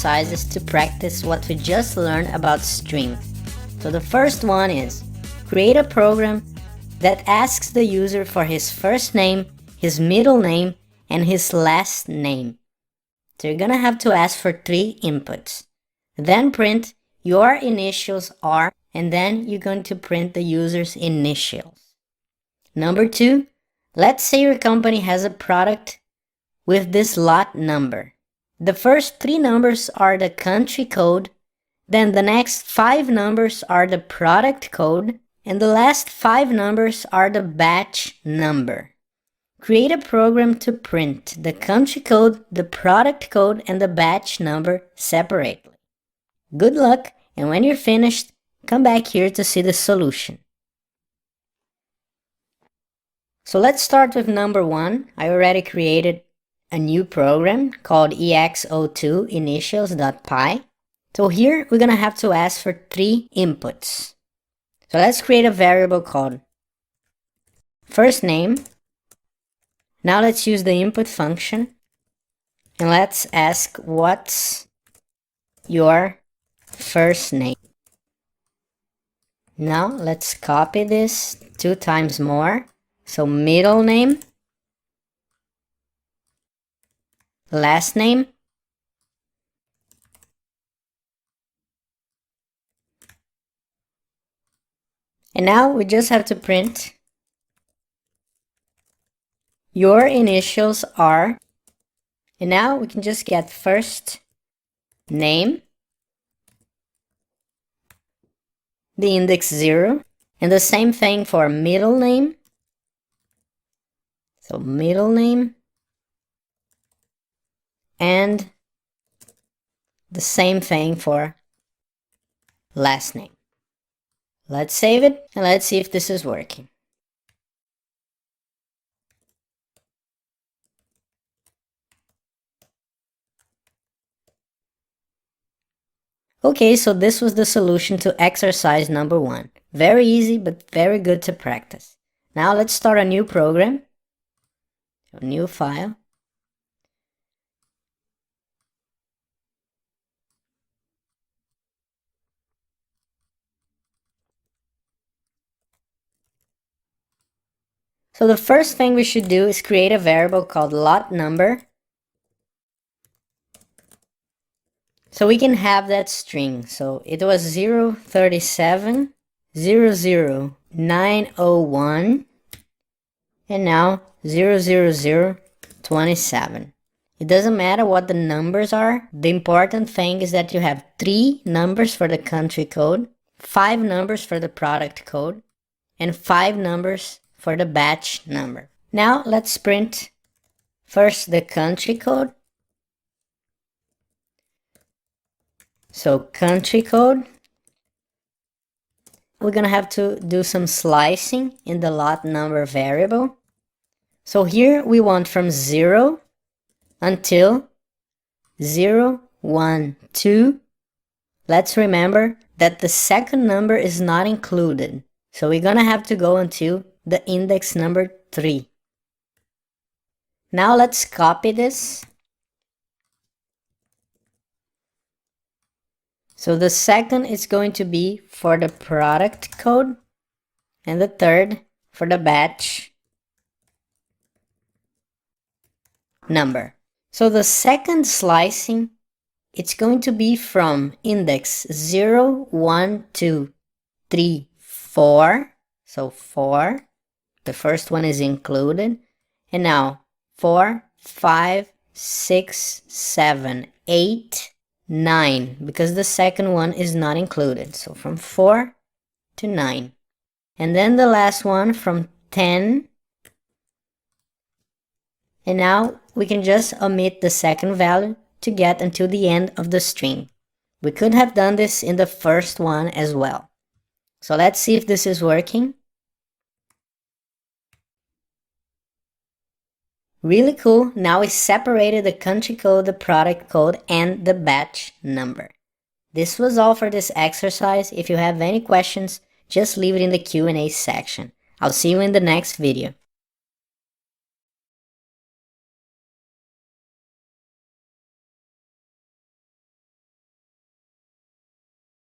exercises to practice what we just learned about string. So the first one is create a program that asks the user for his first name, his middle name, and his last name. So you're gonna have to ask for 3 inputs. Then print your initials are, and then you're going to print the user's initials. Number 2, let's say your company has a product with this lot number. The first 3 numbers are the country code, then the next 5 numbers are the product code, and the last 5 numbers are the batch number. Create a program to print the country code, the product code, and the batch number separately. Good luck, and when you're finished, come back here to see the solution. So let's start with number 1. I already created a new program called ex02 initials.py. So here we're gonna have to ask for 3 inputs. So let's create a variable called first name. Now let's use the input function and let's ask what's your first name. Now let's copy this 2 times more. So middle name, last name, and now we just have to print your initials are, and now we can just get first name, the index 0, and the same thing for middle name. So middle name, and the same thing for last name. Let's save it and let's see if this is working. Okay, so this was the solution to exercise number 1. Very easy, but very good to practice. Now let's start a new program, a new file. So the first thing we should do is create a variable called lot number, so we can have that string. So it was 037 00901 and now 00027. It doesn't matter what the numbers are. The important thing is that you have 3 numbers for the country code, 5 numbers for the product code, and 5 numbers for the batch number. Now let's print first the country code. So country code, we're gonna have to do some slicing in the lot number variable. So here we want from 0 until 0, 1, 2. Let's remember that the second number is not included. So we're gonna have to go until the index number 3. Now let's copy this. So the second is going to be for the product code, and the third for the batch number. So the second slicing, it's going to be from index 0, 1, 2, 3, 4. So 4, the first one is included. And now 4, 5, 6, 7, 8, 9, because the second one is not included. So from 4 to 9. And then the last one from 10. And now we can just omit the second value to get until the end of the string. We could have done this in the first one as well. So let's see if this is working. Really cool. Now we separated the country code, the product code, and the batch number. This was all for this exercise. If you have any questions, just leave it in the Q&A section. I'll see you in the next video.